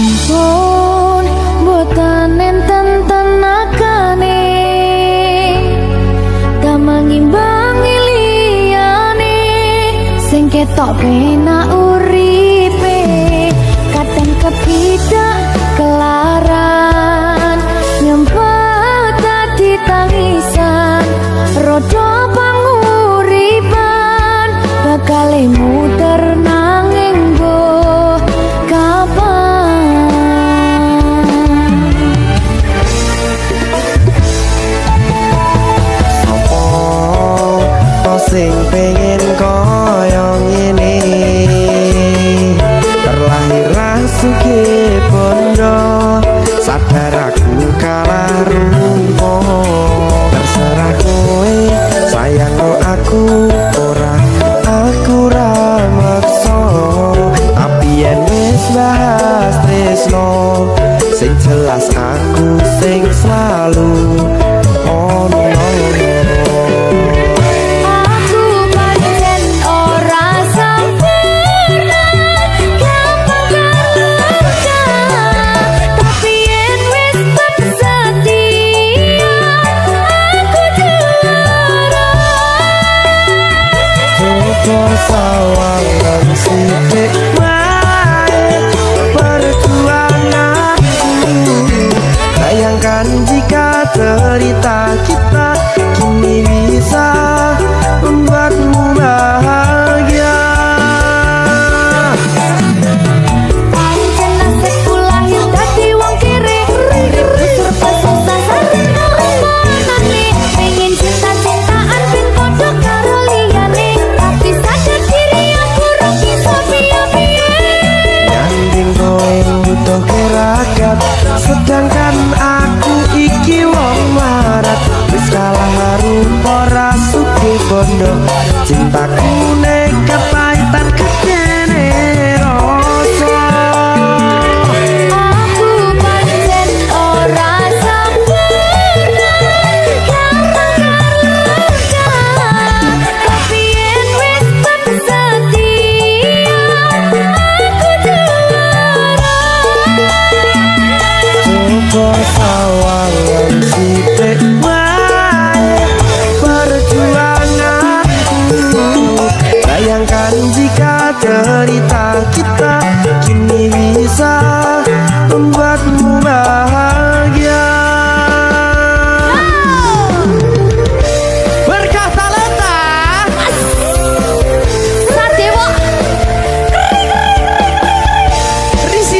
Ampun, boten enten tenagane damang imbangi liyane sing ketok penak uripe kadang kepidak kelaran nyempet dadi tangisan rodo panguripan bakal muter nanging mbok kapan apa sing pengen koyo ngene terlahir sugih bondo sadar aku kalah rumpo terserah kowe sayang aku ora maksa tapi yen wis bahas tresno sing jelas aku sing selalu ono. Sawangan sithik wae perjuanganku bayangkan jika cerita kita kini bisa membuatmu bahagia. Pancen nasibku lahir dadi wong kere usur susah sampe ngrasakane pengen cinta-cintaan ben padha karo liyane tapi sadar diri aku ora bisa piye-piye Nyanding kowe butuh keragat sedangkan aku iki wong marat wis kalah harum ora sugih bondo cintaku nek kepahitan kene rasa aku pancen ora sempurna tapi yen wis setia aku juara coba sawangan sithik wae perjuanganku bayangkan jika cerita kita kini bisa membuatmu bahagia. Berkah talenta Sadewa risi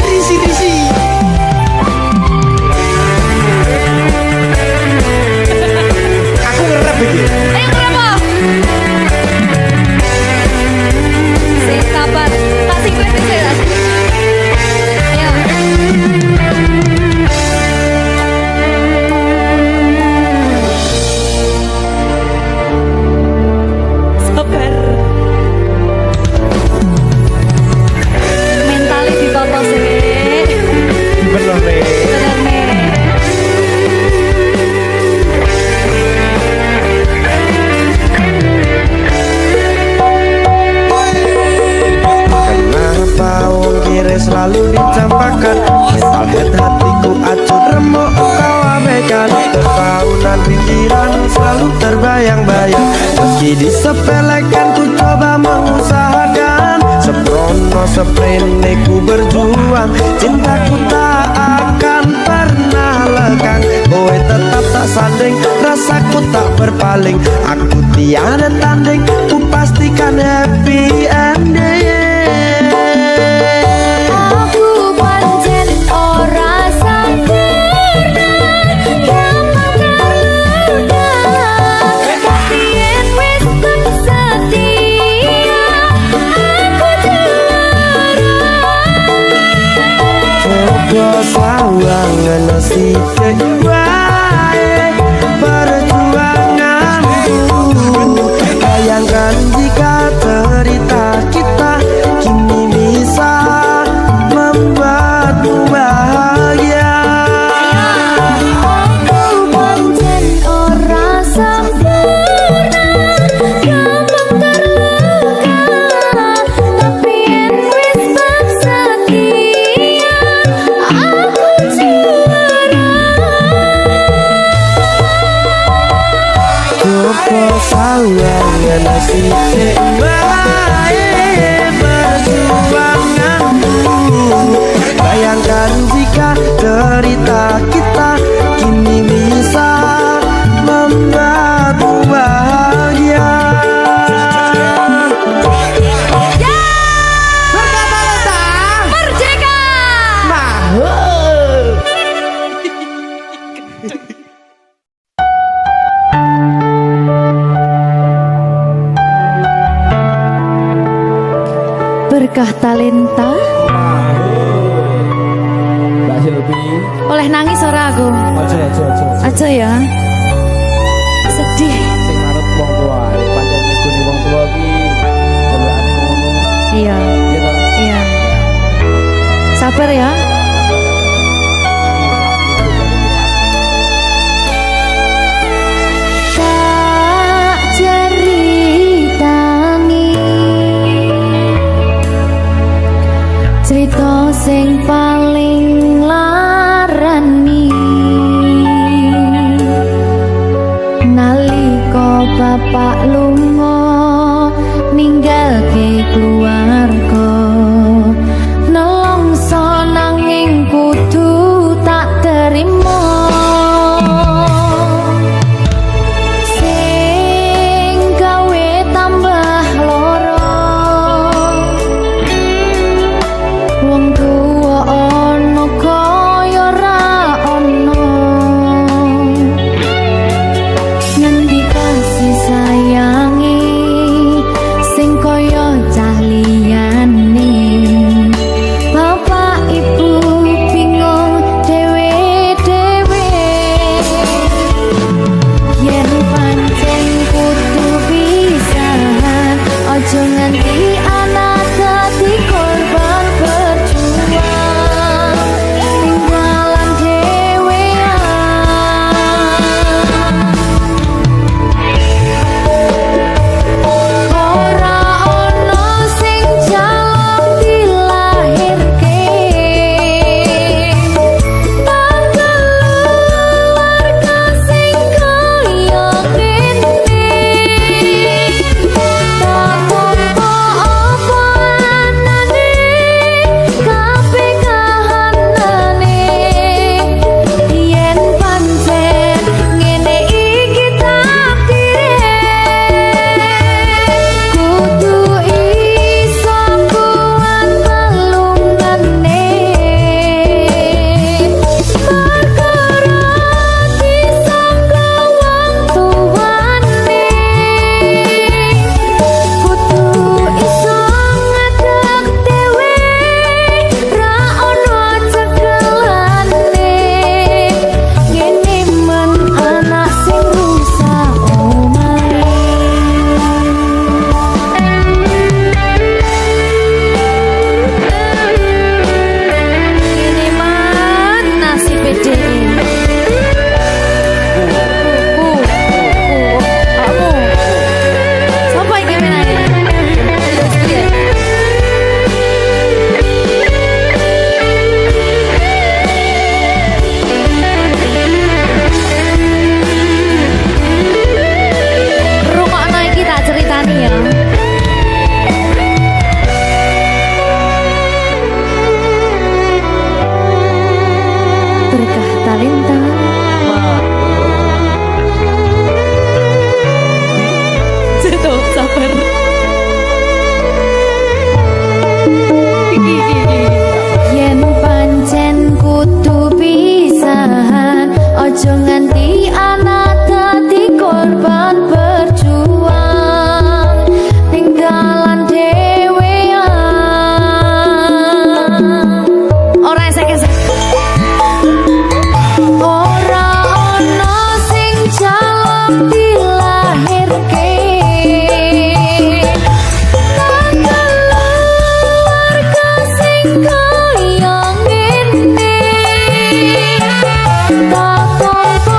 aku ngerap iki. ayo kenapa sing sabar kasih gue ayo sabar mentalnya ditoto sih Bener nih. bener nih Kenapa wong kiri selalu dicampakkan Metalhead hatiku acuh remuk kau abaikan Kekaunan pikiran selalu terbayang-bayang Meski disepelekan ku coba mengusahakan Seprono seprene ku berjuang Cintaku tak akan pernah lekang Kowe tetap tak sanding Rasaku tak berpaling Aku tiada tanding Ku pastikan happy ending aku pancen ora sempurna gampang terluka tapi yen wis setia aku juara coba sawangan sithik wae perjuanganku bayangkan jika cerita kita kini bisa membuatmu bahagia. aku pancen ora sempurna gampang terluka tapi yen wis setia sithik wae perjuanganku. Bayangkan jika cerita kita kini bisa membuatmu bahagia. Merdeka! Berkah talenta Mbak Silvi, oleh nangis ora aku. Aja ya. Sedih. sing manut wong tua, pancen ngikuni wong tua ki delokane ngono. Iya, Ya toh? iya. Sabar ya. Tak ceritangi cerita sing paling larani nalika bapak lunga ninggalke keluarga nelongso nanging kudu tak terima sing gawe tambah loro wong tuwa ana kaya ora ana ngendi kasih sayangi sing kaya cah liyane bapak ibu bingung dhewe-dhewe yen pancen kudu pisahan aja nganti anak dadi korban berjuang tinggalan dhewean ora ono sing jaluk dilahirke tanggal keluarga sing kaya ngene tak tampa apa anane kabeh kahanane yen pancen ngene iki takdire kudu iso kuat pelungane perkara disangka wong tuwane kudu iso ngadeg dhewe ra ono cekelane ngene men anak sing rusak omahe ngene man nasibe dhewe kamu sapa iki menane rungokno iki tak ceritani ya berkah talenta Tuh, sabar. Yen pancen kudu pisahan aja nganti anak dadi korban berjuang tinggalan dhewean ora esek-esek ora ono sing jaluk dilahirke tanggal keluarga sing kaya ngene tak tampa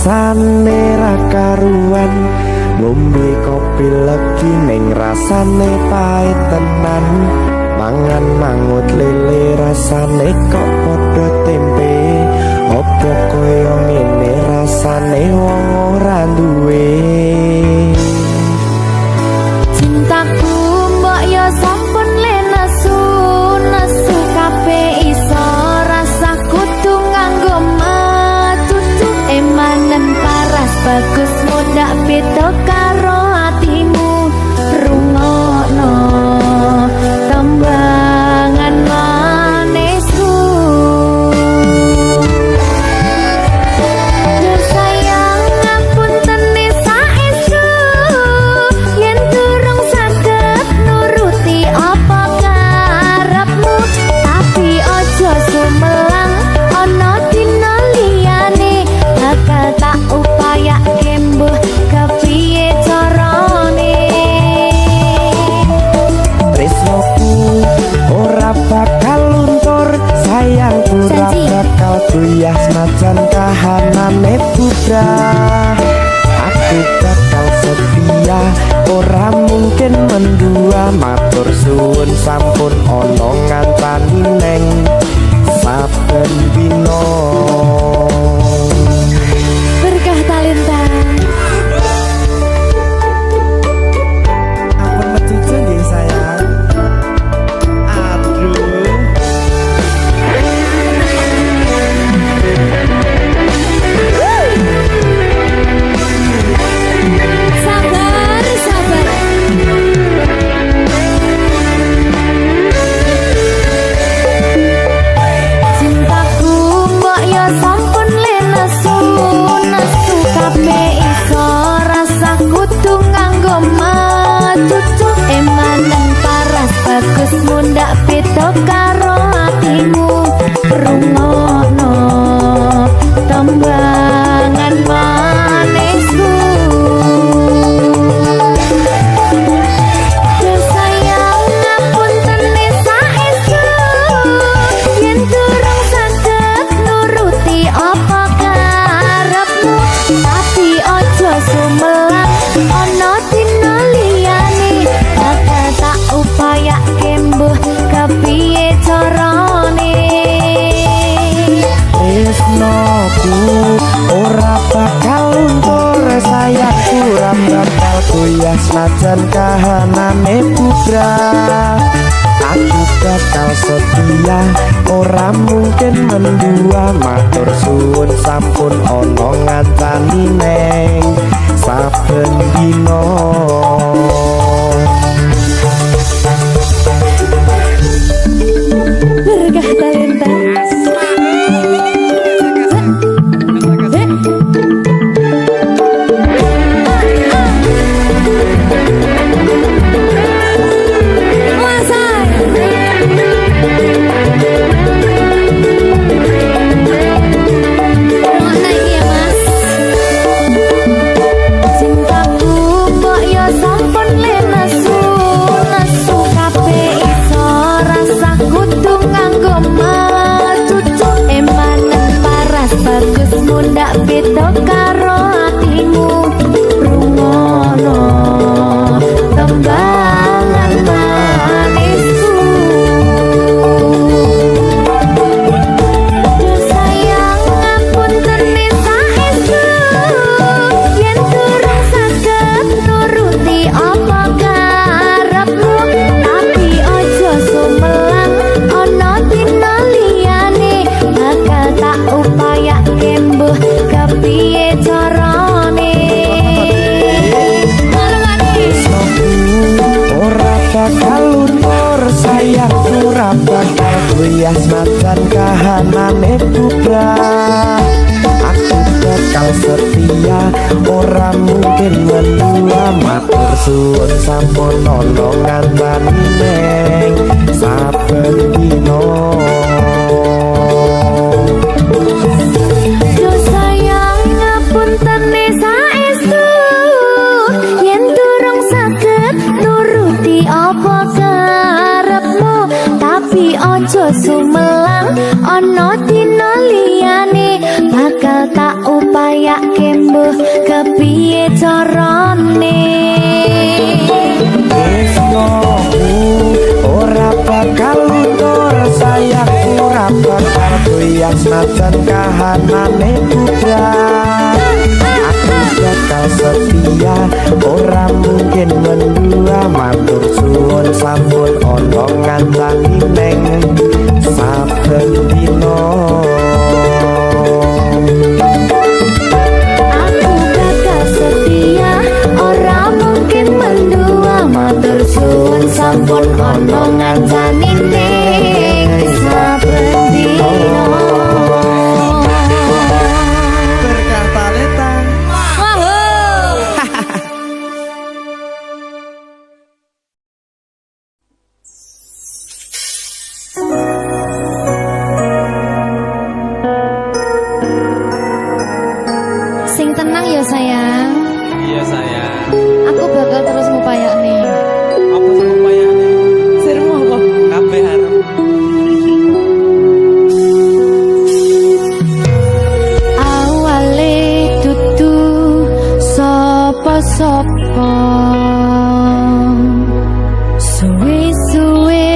rasane ra karuan, ngombe kopi legi ning rasane pahit tenan, mangan mangut lele rasane kok padha tempe, opo koyo ngene rasane wong ora duwe. Cintaku mbok yo sampun le nesu kabeh iso rasa kudu nganggo matutu emanen paras bagus mudak beda karo atimu rungokno tembangan manisku. Sayang ngapunten saestu yen durung saged nuruti apa karepmu, tapi aja sumelang ana dina liyane bakal tak upayake mbuh kepiye carane. Tresnoku ora bakal luntur, sayangku ora Janji. bakal goyah senajan kahanane bubrah. Aku bakal setia, ora mungkin mendua, matur suwun sampun ana ngancani neng saben dina. Berkah talenta. Ampun mecucu nggih sayang. Aduh. Sabar, sabar. Cintaku mbok yo sampun le nesu kabeh iso rasa kudu nganggo matutu emanen paras bagus mundak beda karo atimu rungokno tembangan manisku. Sayang ngapunten saestu yen durung saged nuruti apa karepmu, tapi aja sumelang ana dina liyane bakal tak upayake mbuh kepiye carane. Tresnoku ora bakal luntur, sayangku ora bakal goyah senajan kahanane bubrah. Aku bakal setia, ora mungkin mendua, matur suwun sampun ana ngancani neng saben dina. Berkah talenta. Cintaku mbok yo sampun le nesu kabeh iso rasa kudu nganggo matutu emanen paras bagus mundak beda karo atimu rungokno tembangan manisku. Sayang ngapunten saestu yen durung saged nuruti apa karepmu, tapi aja sumelang ana dina liyane bakal tak upayake mbuh kepiye carane. Ora bakal luntur, sayangku ora bakal goyah senajan kahanane bubrah. Aku bakal setia, ora mungkin mendua, matur suwun sampun ana ngancani neng saben dina. Yo sayang ngapunten saestu yen durung saged nuruti apa karepmu, tapi aja sumelang ana dina liyane bakal tak upayake mbuh kepiye carane. Tresnoku ora bakal luntur, sayangku ora bakal goyah senajan kahanane budak. Aku bakal setia, ora mungkin mendua. Matur suwun sampun ana ngancani neng saben dina. Aku bakal setia, ora mungkin mendua. Matur suwun sampun ana ngancani ning saben dina. Berkah paletan. Sing tenang ya sayang, Iya sayang. aku bakal terus ngupayak nih. Apa sama payahnya? Sirmu apa? Kabeh harem. Awale tutu sapa-sapa, suwe-suwe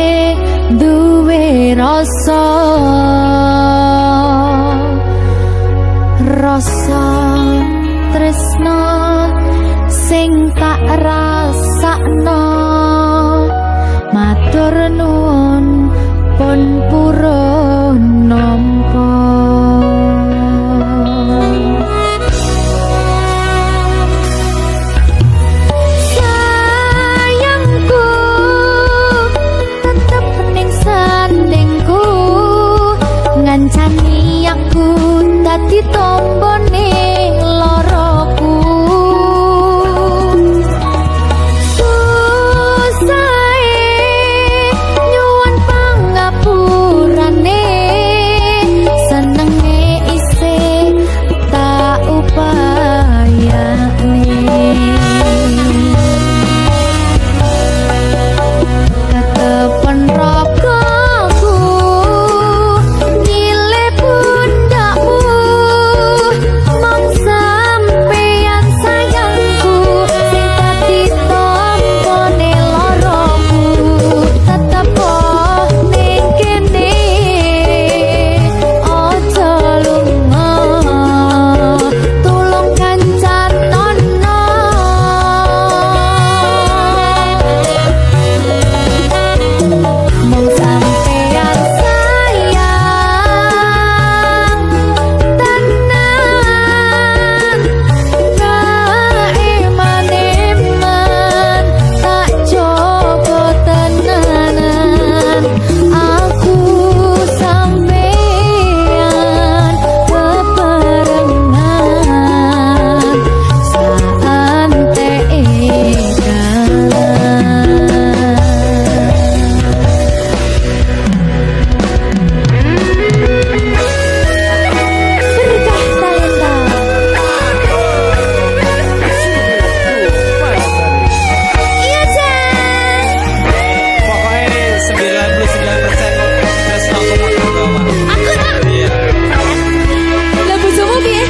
duwe rasa tresno sing tak rasakno. Matur nuwun pun purun nampa. Sayangku tetep ning sandingku, ngancani aku dadi tombone loroku. Susahe nyuwun pangapurane, senenge isih tak upayane. Ketepen ragaku nyile pundakmu, mong sampeyan sayangku sing dadi tombone loroku. Tetep ning kene aja lunga, tulung kancanono. Mong sampeyan sayang tenan, kaeman-eman tak coba tenanan. Aku sampeyan bebarengan saantekan. Berkah talenta. Iya, Jan. Pokoknya 99% Tresno aku mau coba. Aku tak. Iya. Lah bojomu piye? 100%.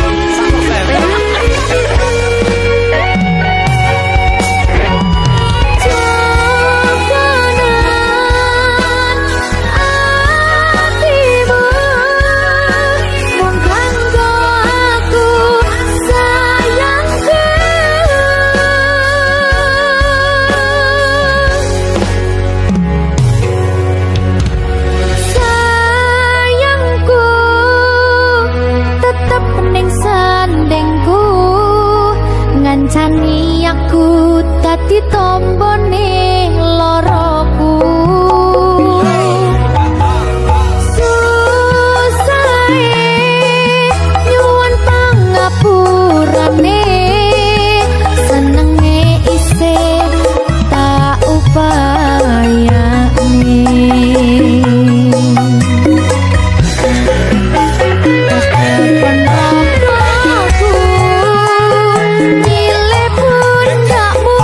Jokonan atimu mung kanggo aku sayangku. Sayangku tetep ning sandingku, ngancani aku dadi tombone loroku. Susahe nyuwun pangapurane, senenge isih tak upayane. Ketepen ragaku nyile pundakmu,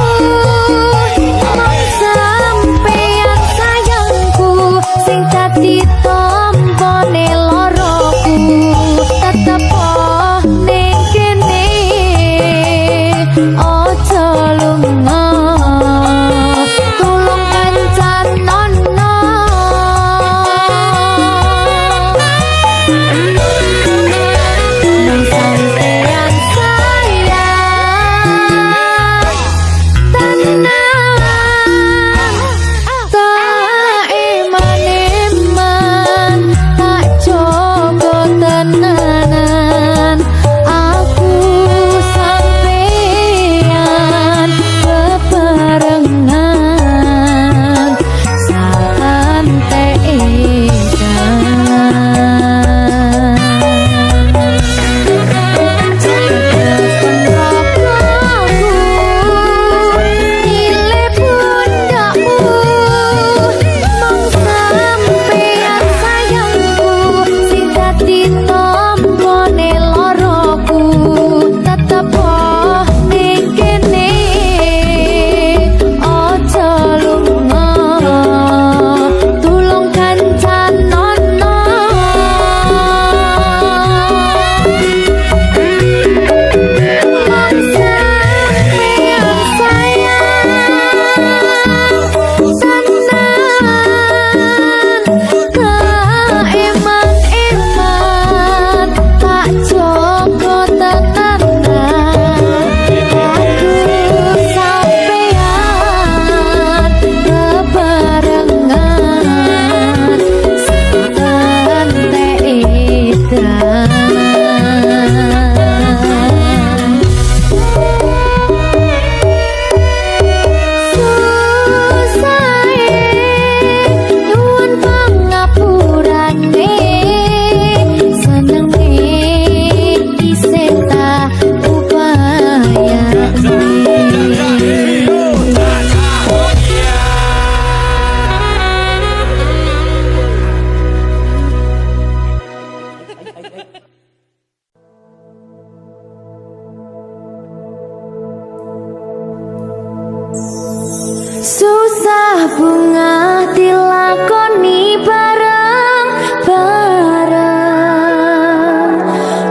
Susah bunga dilakoni bareng-bareng.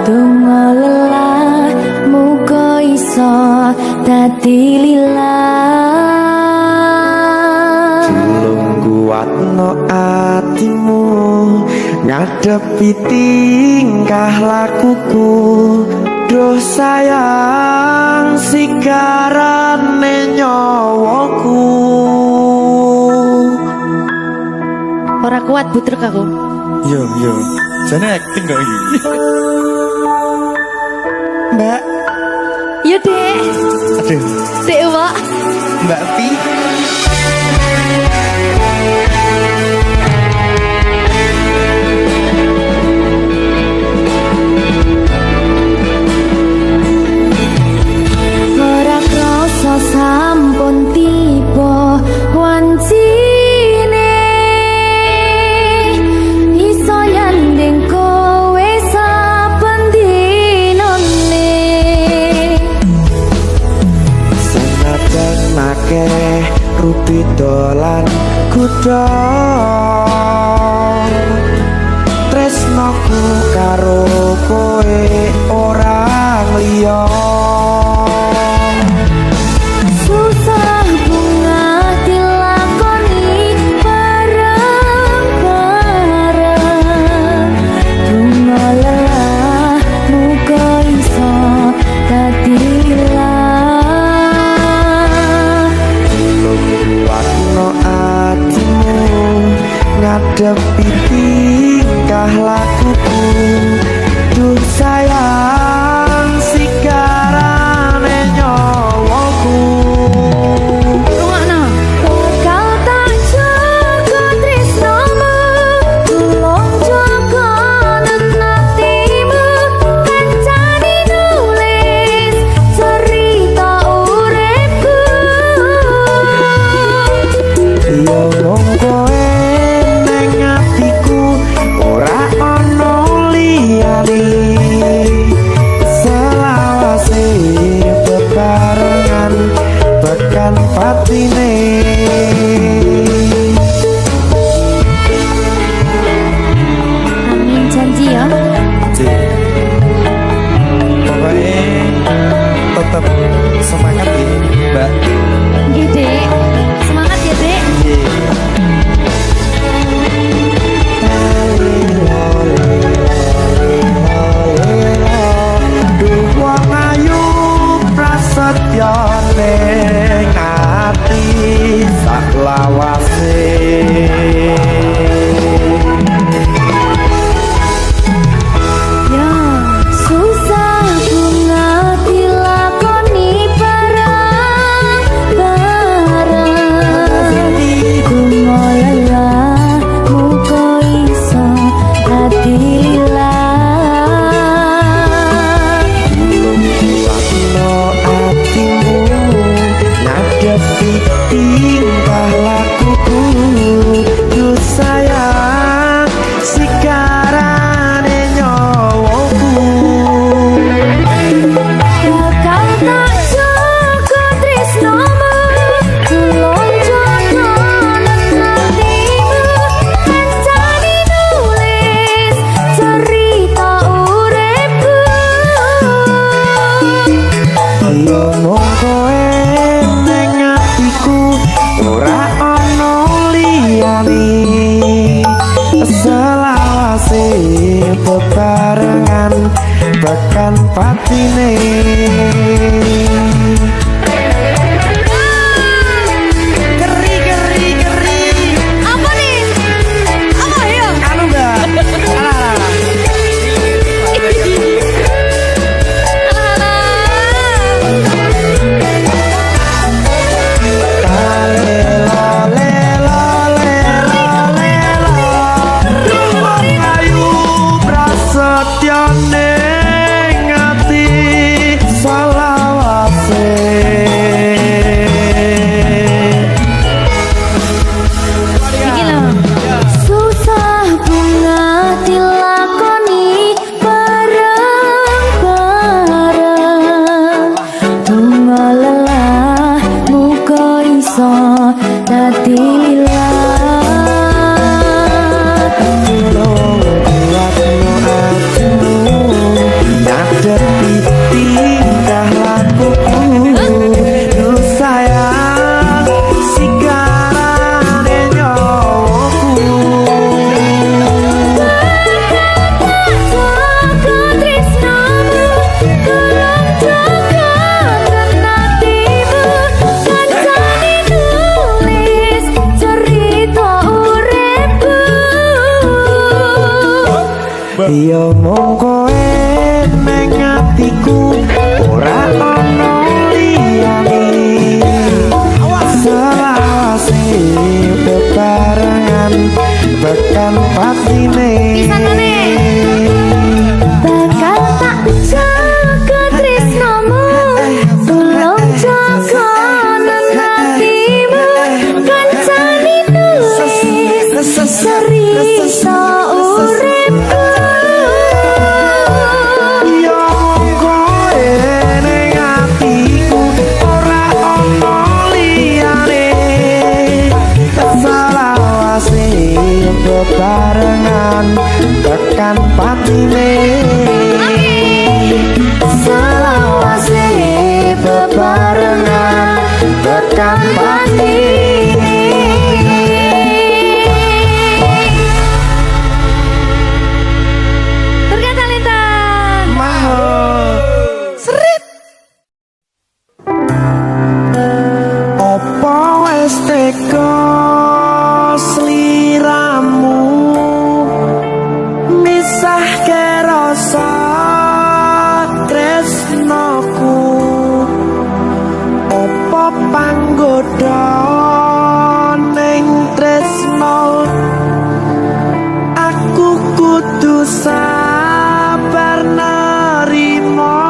Donga lelah muga iso dadi lillah. Lungguatno atimu ngadepi tingkah lakuku. Duh sayang sigarane nyawaku. Ora kuat butrek aku. Yo, jane acting kok iki. Mbak, Yo Dek. aduh, Dek Wak. Mbak Pi. Ora krasa sampun tiba wancine. Iso nyanding kowe saben dinane. Senajan akeh rupi dolan kuda. Tresnoku karo kowe orang liya. Susah bunga dilakoni bareng-bareng. Bunga lelah muga iso dadi lillah. Lungguatno atimu ngadepi tingkah lakuku. Duh sayang sigarane nyawaku. Rungokno. Bakal tak jaga tresnomu, tulung jaga nenatimu. Kancane nulis cerita uripku. Yo wong kowe ning atiku ora ana liyane. Selawase bebarengan tekan patine. Amin janji ya. Pokoknya tetap semangat ya, Mbak. Nggih, Dek. Semangat ya, Dek. Duh wong ayu prasetyo ning ati sak lawase. Ya, susah bunga dilakoni bareng-bareng. Bunga lelah muga iso dadi lillah. Lungguatno atimu ngadepi tingkah lakuku. Duh sayang sigarane nyawaku. Bakal tak jaga tresnomu, tulung jaga nenatimu. Kancane nulis cerita uripku. Yo mung kowe ning atiku ora ana liyane. Selawase bebarengan tekan patine. Geri. Apa nih? Apa ya? Anu Mbak. Alah. Prasetyo ning ati selawase. Iya mung kowe ning atiku ora ono liyane. Selawase bebarengan tekan patine. Bakal tak jaga tresnomu, tulung jaga nenatimu, kancani nulis cerita uripku. Yo kowe ning atiku ora ono liyane. Selawase bebarengan tekan patine. Selawase bebarengan tekan patine. Berkata Lintang. Opo wis teko sliramu misahke rasa tresnoku. Opo panggoda ning tresno aku kudu sabar nerima.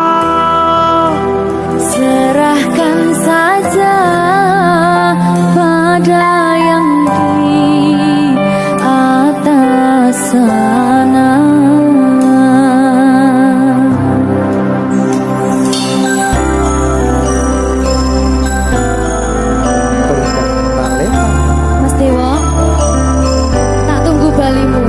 Serahkan saja pada yang di atas sana. Mas Dewo, tak tunggu balimu.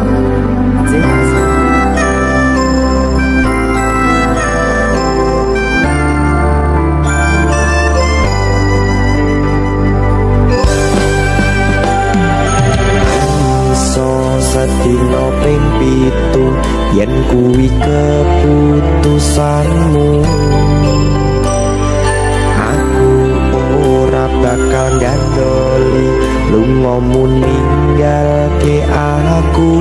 Iso sedina ping 7 yen kuwi keputusanmu. Aku ora bakal gandoli lungamu ninggalke aku.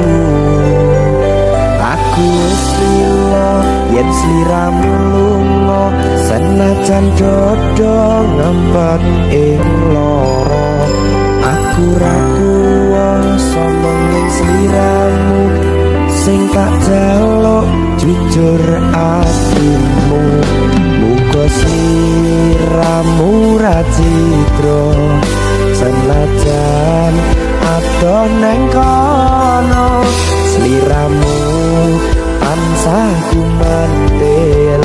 Aku wis lila yen sliramu lunga senajan dodo ngempet ing lara. Aku ra kuwasa menging sliramu sing tak jaluk jujur atimu. Muga sliramu ra citra senajan adoh neng kono. Sliramu tansah gumantil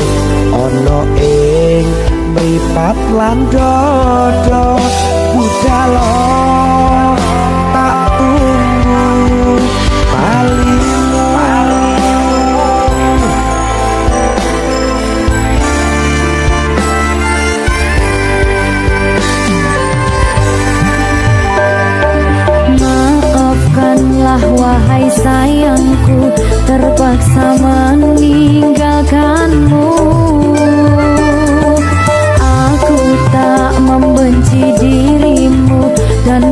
ana ing mripat lan dodo. Budalo tak tunggu balimu. Maafkanlah wahai sayangku, terpaksa meninggalkanmu. Aku tak membenci dirimu dan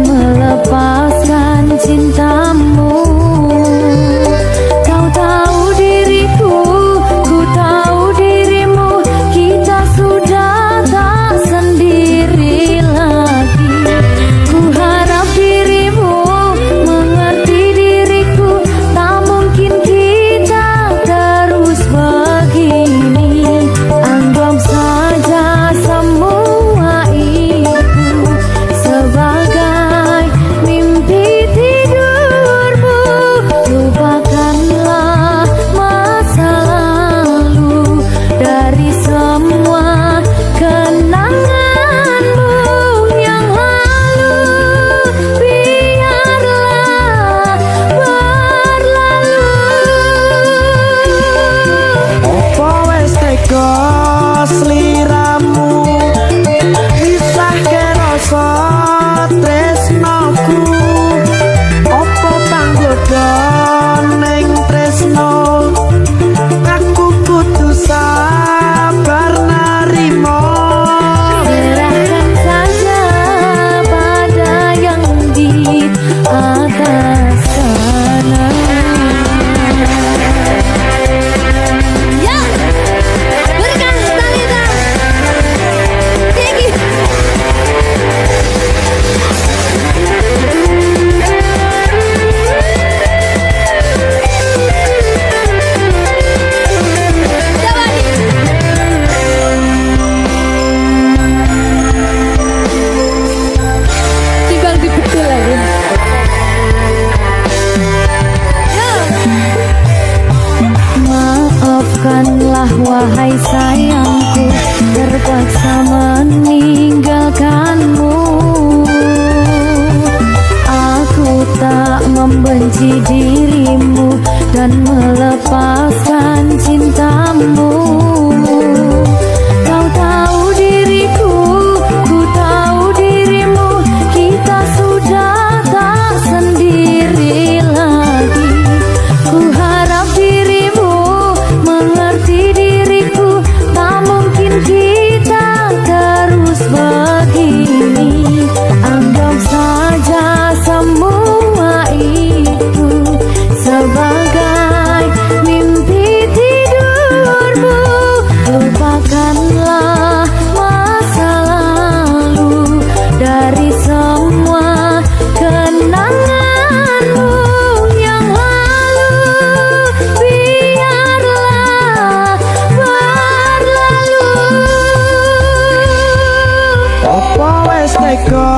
wis teka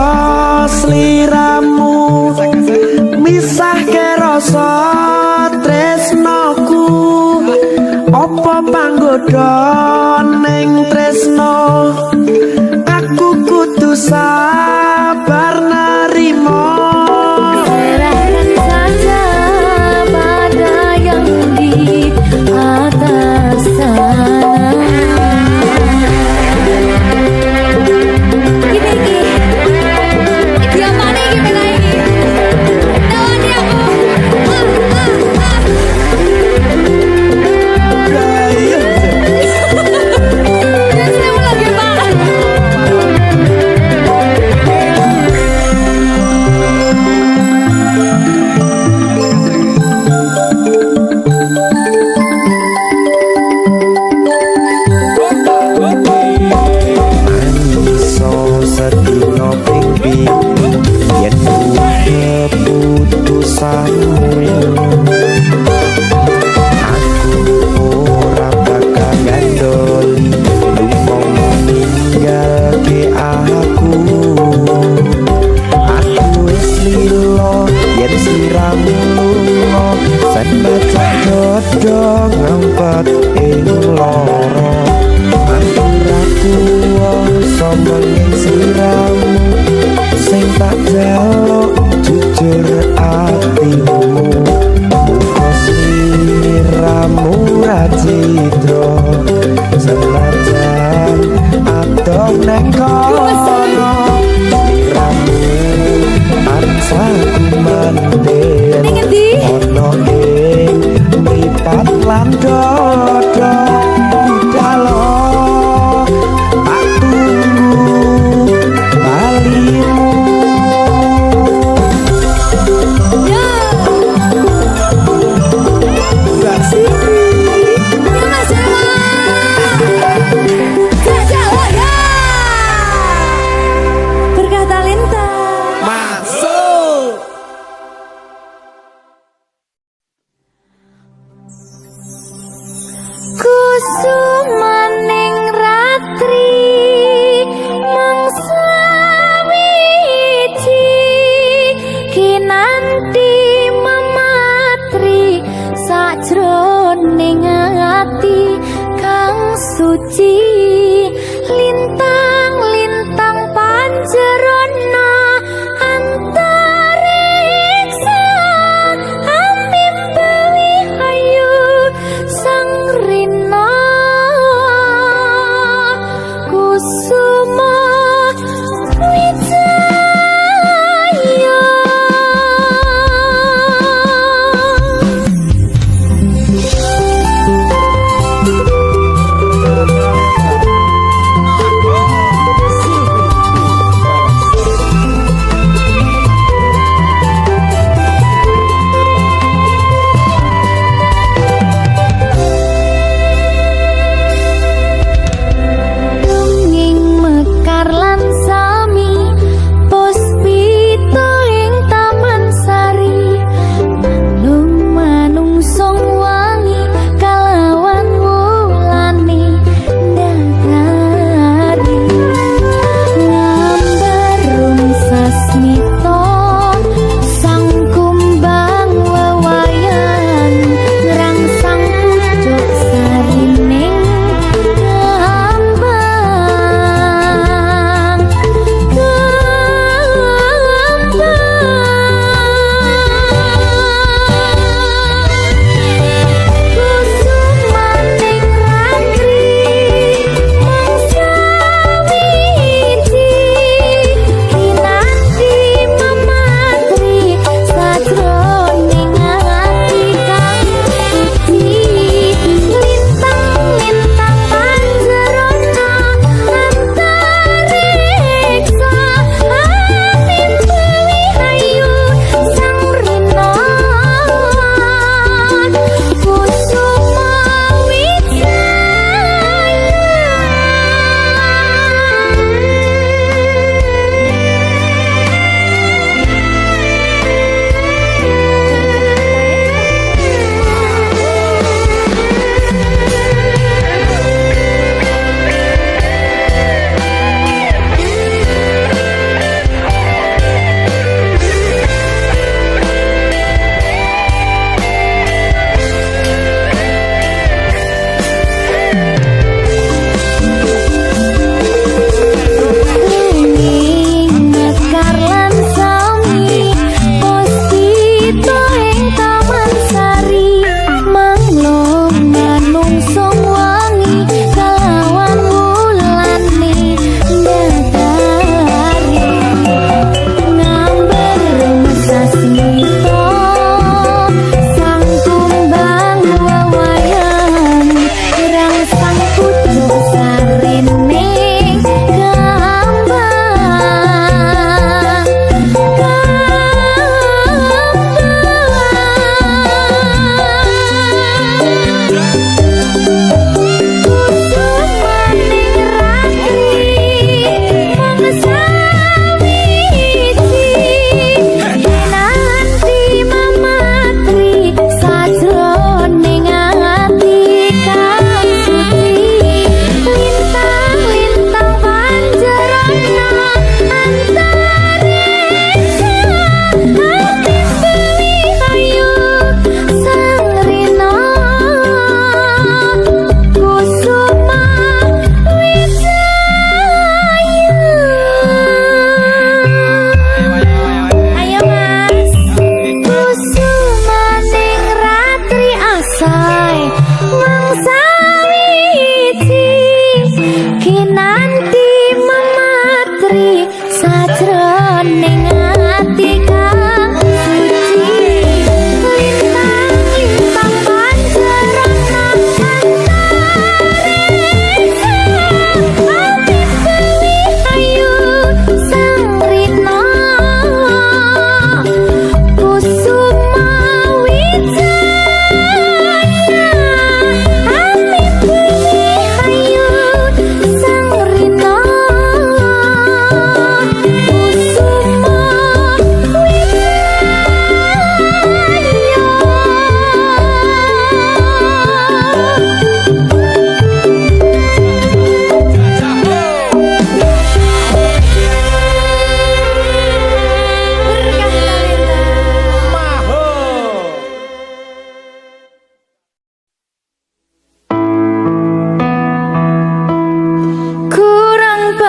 sliramu misahke rasa tresnoku apa panggoda ning tresno aku kudu sabar narimo Serahkan saja pada yang di atas sana. Gini, dia mana kita lagi? Tahu dia aku. Jangan saya lagi pak. iso sedina ping pitu yen keputusanmu aku ora bakal gandoli lupa ninggalke aku wis lilo yen siramu lunga sen baca dodo ngempet ing loro aku somongin siramu sing tak jaluk jujur atimu muka sliramu racitro senajan adong neng kono sliramu ansah kumanten ono ing mripat lan dodo budalo tak tunggu balimu gak sih Mas Jawa. Jawa ya.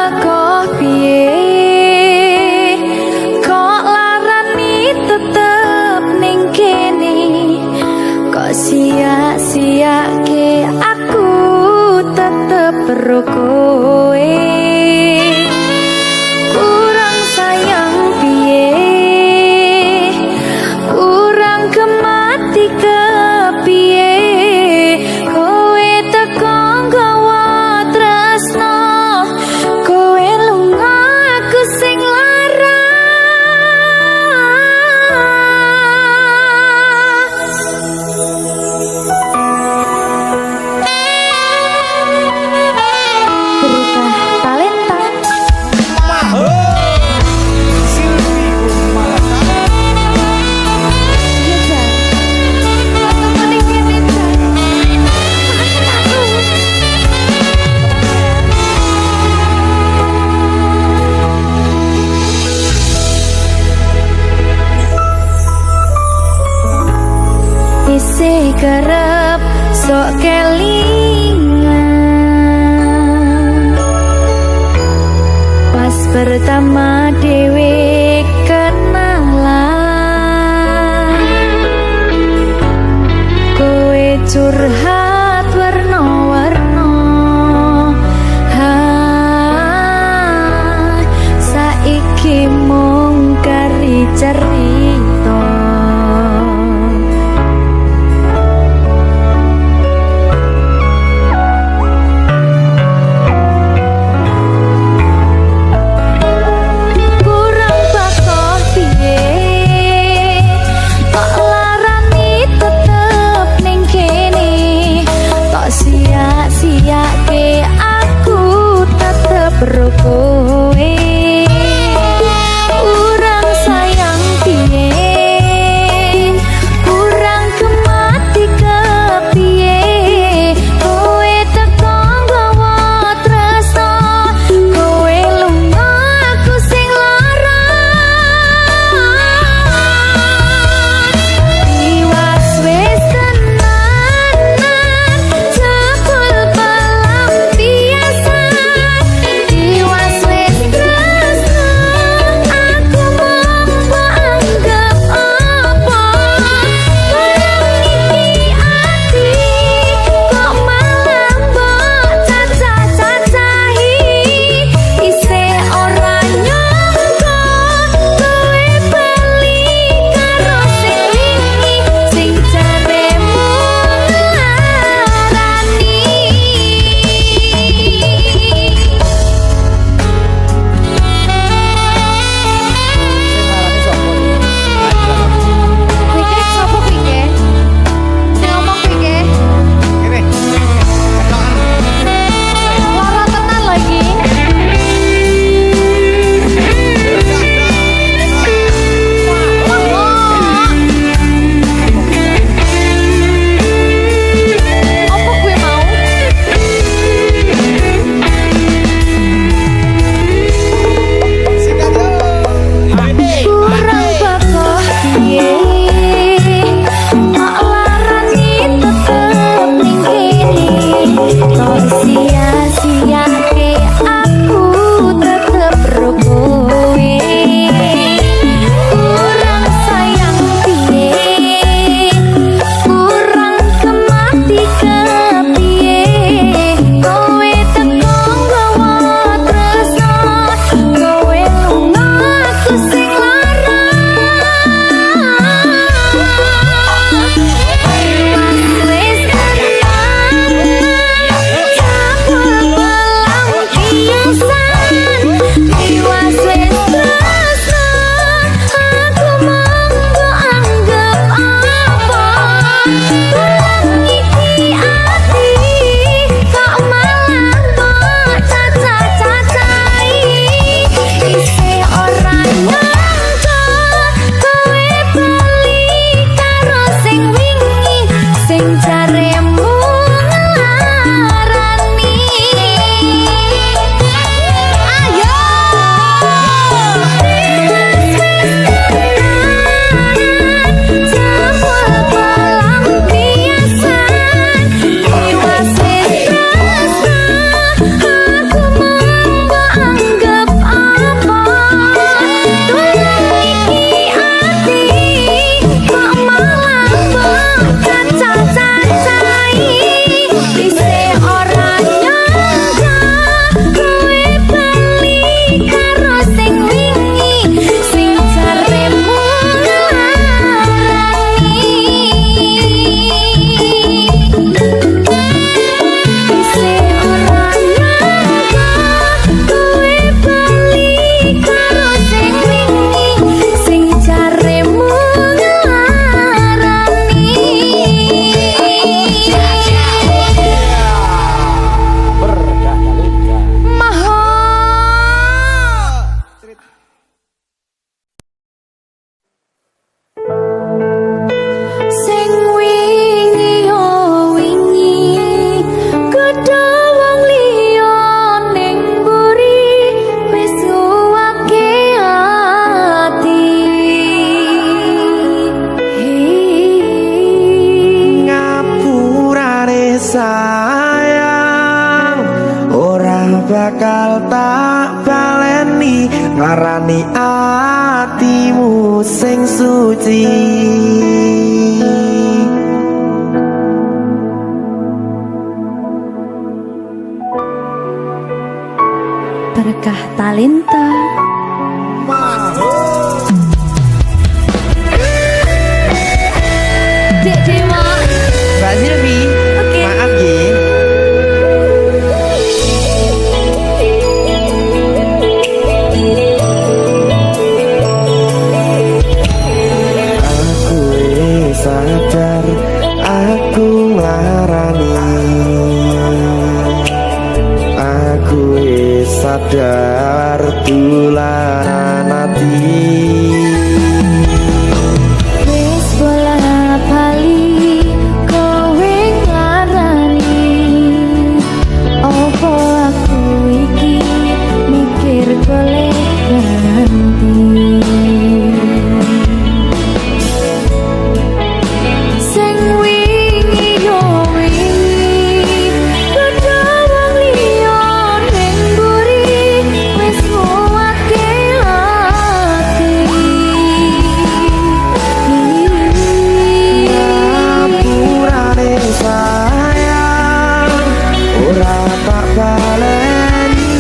teko piye kok larani tetep ning kene kok sia-siake aku tetep perlu kowe kurang sayang piye kurang kemati kepiye kowe teko nggawa tresno kowe lunga aku sing lara Berita talenta isih kerep sok kelingan pas pertama dewe kenalan kowe curhat warna-warna saiki mung kari cerita kurang bakoh piye kok larani tetep ning kene kok sia-siake aku tetep perlu kowe kurang sayang piye bakal tak baleni ngarani atimu sing suci. Berkah talenta. Dek Dewa. Mbak Silvi, Oke. maaf ya. Aku sadar aku ngarani, aku sadar tulanan hati. Wis bola bali kowe ngarani. Opo aku iki mikir golek ganti. Sing wingi yo wingi kudu wong liya ning mburi wis muake ati. Ngapurane sayang ora tak baleni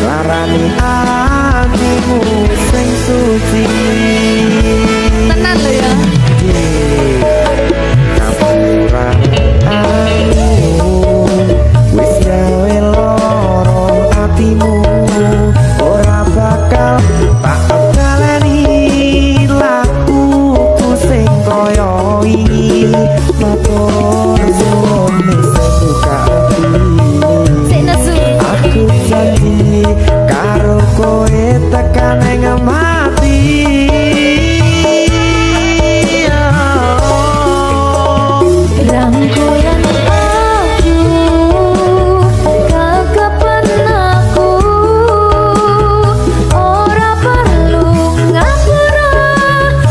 larani atimu sing suci. Tenan lho ya. Ngapurane atimu wis gawe loro atimu ora bakal tak baleni lakuku sing kaya wingi matur suwun sing buka ati. Sik nesu. Aku janji karo kowe tekan ing mati. Rangkulan aku kekapan aku ora perlu ngapura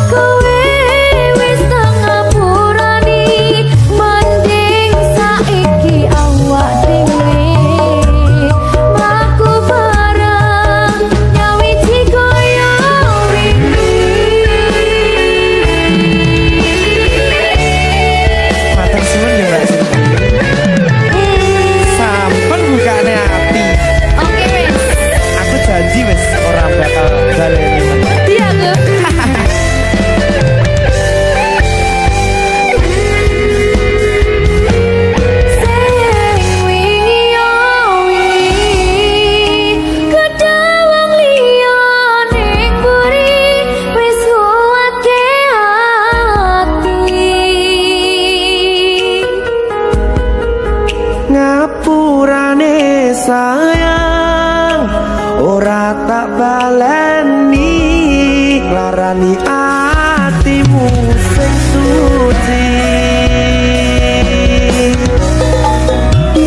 kowe wis tak ngapurani mending saiki awak dhewe mlaku bareng nyawiji kaya Matur suwun ya Mbak Silvi. Sampun bukane ati. Oke wis. Aku janji wis ora bakal baleni meneh. Iya tuh. Sing wingi yo wingi kudu wong liya ning mburi wis nguwake ati. Ngapurane sayang ora tak baleni larani atimu sing suci.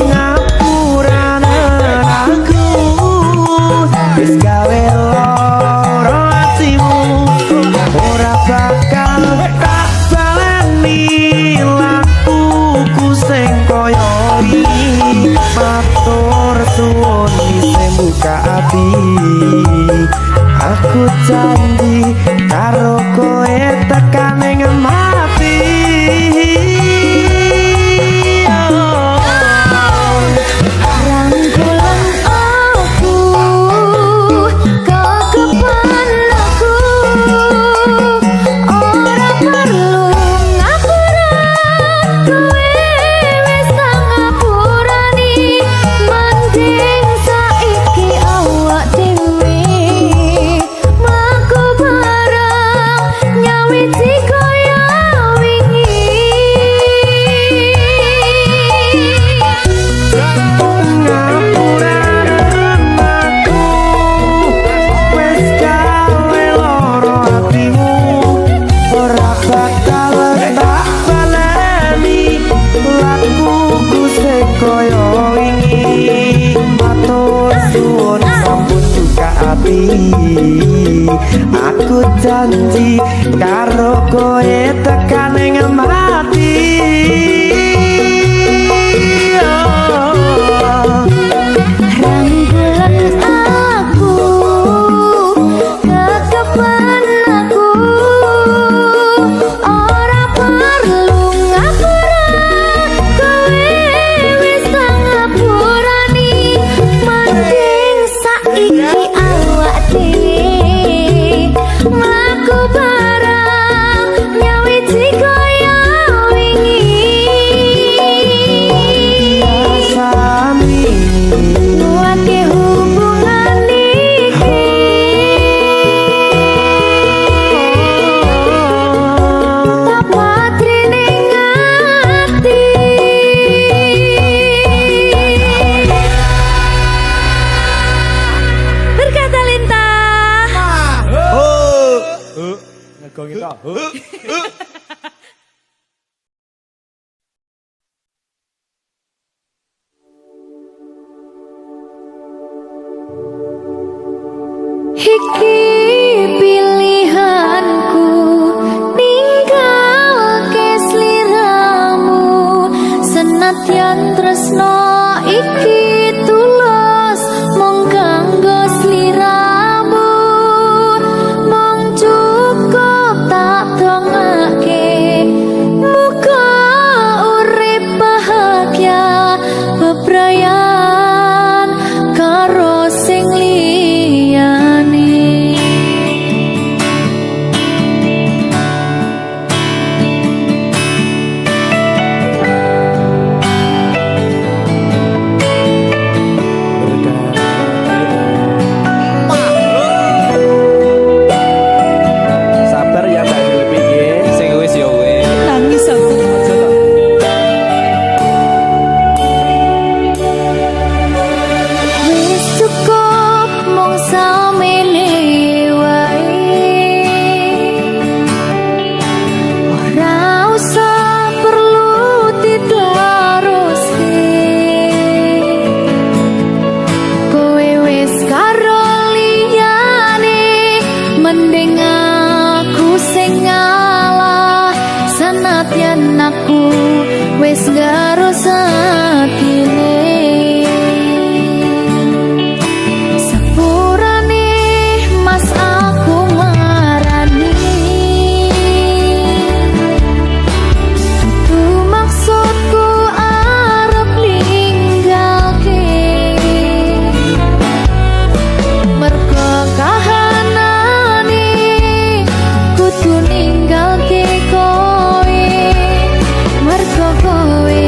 Ngapurane aku wis gawe loro atimu ora bakal tak baleni lakuku sing kaya wingi matur suwun sing buka ati. Aku janji karo kowe tekan ing mati. Rangkulan aku kekapan aku ora perlu ngapura kowe wis tak ngapurani mending saiki awak dhewe mlaku bareng nyawiji kaya wingi. Ngapurane aku wis gawe loro atimu ora bakal tak baleni lakuku sing kaya wingi matur suwun sampun buka ati. Aku janji karo kowe tekan ing mati. Rangkulan jagonge tok. Iki pilihanku ninggalke sliramu senadyan tresno iki tulus mung kanggo sliramu mung cukup tak dongake muga urip bahagia bebrayan karo sing liyane. Sabar ya Mbak Gilpi nggih. Sing wis ya wis. Nangis aku. Wis cukup mung samene wae ora usah perlu diteruske kowe wis karo liyane mending aku sing ngalah senadyan aku wis karo sakile. Sepurane mas aku marani itu maksudku arep ninggalke mergo kahanane kudu ninggalke kowe mergo kowe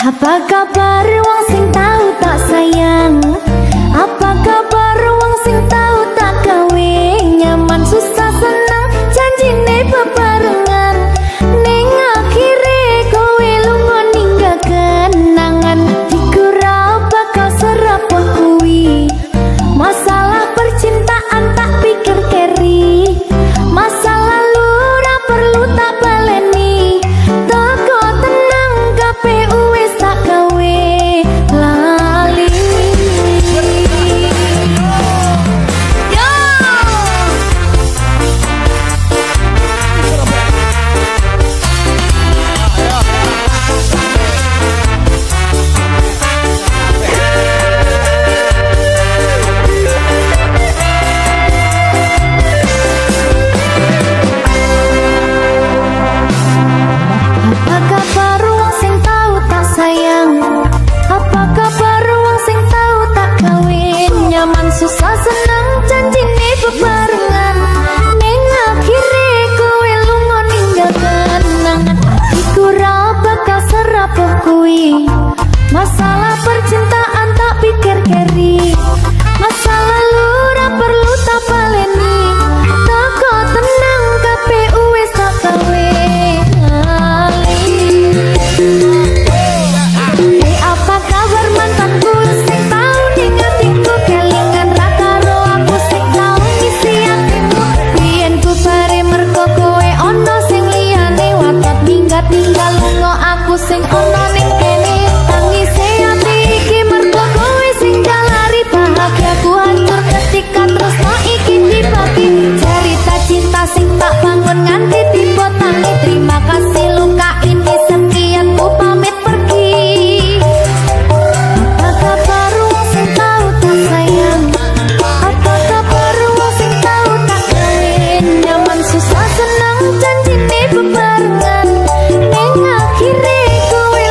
Apa kabar wong sing tau tak sayang? Apa kabar wong sing tau tak gawe? Nyaman susah senang janjine bebarengan. Ning akhire kowe lunga ninggal kenangan. Dikira bakal serapuh kuwi. Masalah percintaan tak pikir keri. Masa lalu ora perlu tak baleni. Toko tenang KPU wis tak gawe lali. Yo. Apa kabar wong sing tau tak sayang? Apa kabar wong sing tau tak kawin? Nyaman susah senang janjine bebarengan. Ning akhire kowe lunga ninggal kenangan. Iku ra bakal serapuh kuwi. Masalah percintaan tak pikir keri. Masa lalu ra perlu tak baleni. Toko tenang KPU wis tak gawe apa kabar mantanku sing tau ning atiku kelingan ra karo aku sing tau ngisi atimu. Biyen ku bare mergo kowe ono sing liyane watot minggat-minggal lunga aku sing ono ning kene. Tangise ati iki mergo kowe sing jalari bahagiaku hancur ketika tresno iki dibagi. Cerita cinta sing tak bangun nganti tiba tangi. Terima kasih luka ini sekian ku pamit pergi. Apa kabar wong sing tau tak sayang? Apa kabar wong sing tau tak kawin? Nyaman susah senang janjine bebarengan. Ning akhire kowe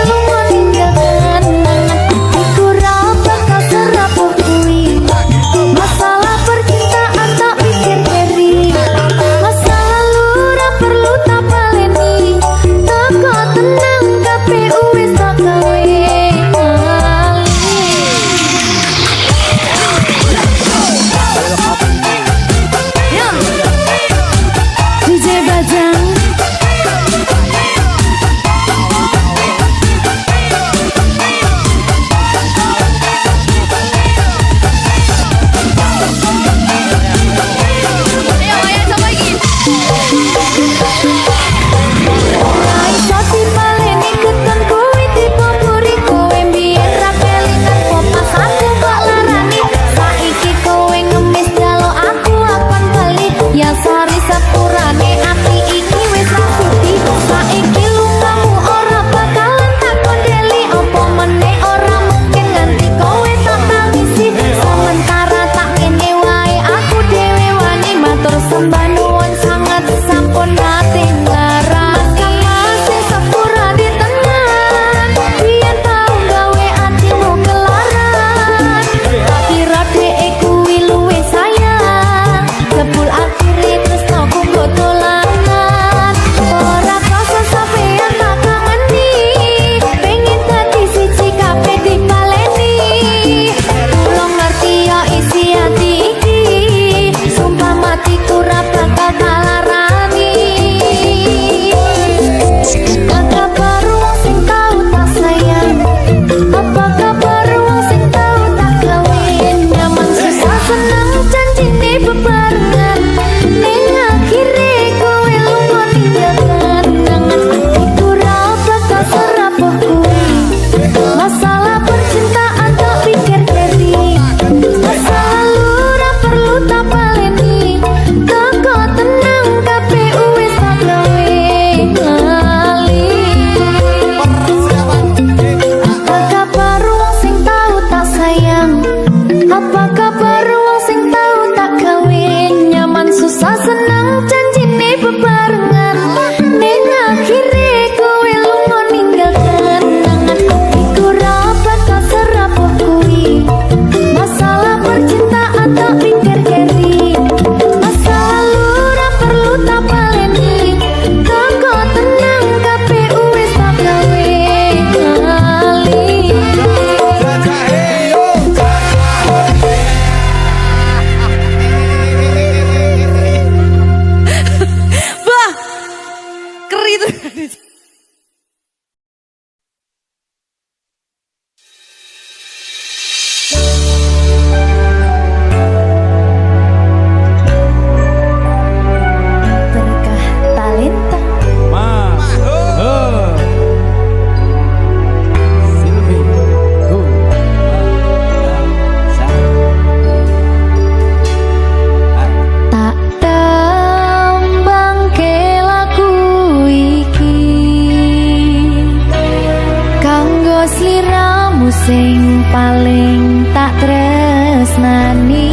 sing paling tak tresnani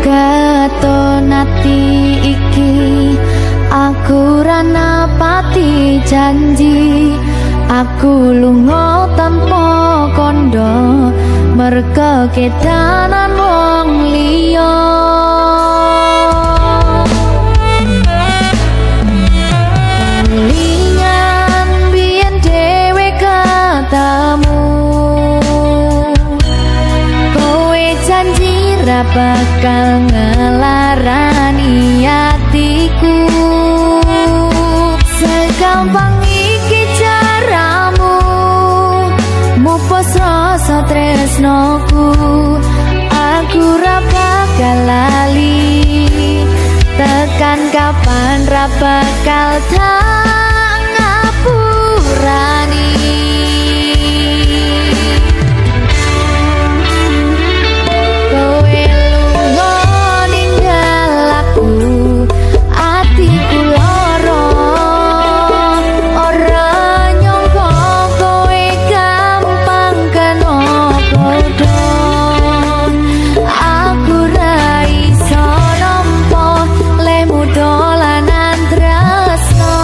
keton ati iki aku ra napati janji aku lunga tanpa kondo merga kedanan wong liya lingan biyen dhewe ketemu kowe janji ra bakal ngelarani atiku segampang iki caramu mupus rasa tresnoku aku ra bakal lali tekan kapan ra bakal tak ngapurani kowe lunga ninggal aku atiku lara ora nyangka kowe gampang kena bodho aku ra iso nampa lemu dolanan tresno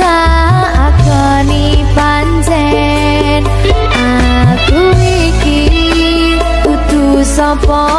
tak akoni pancen aku iki kudu sapa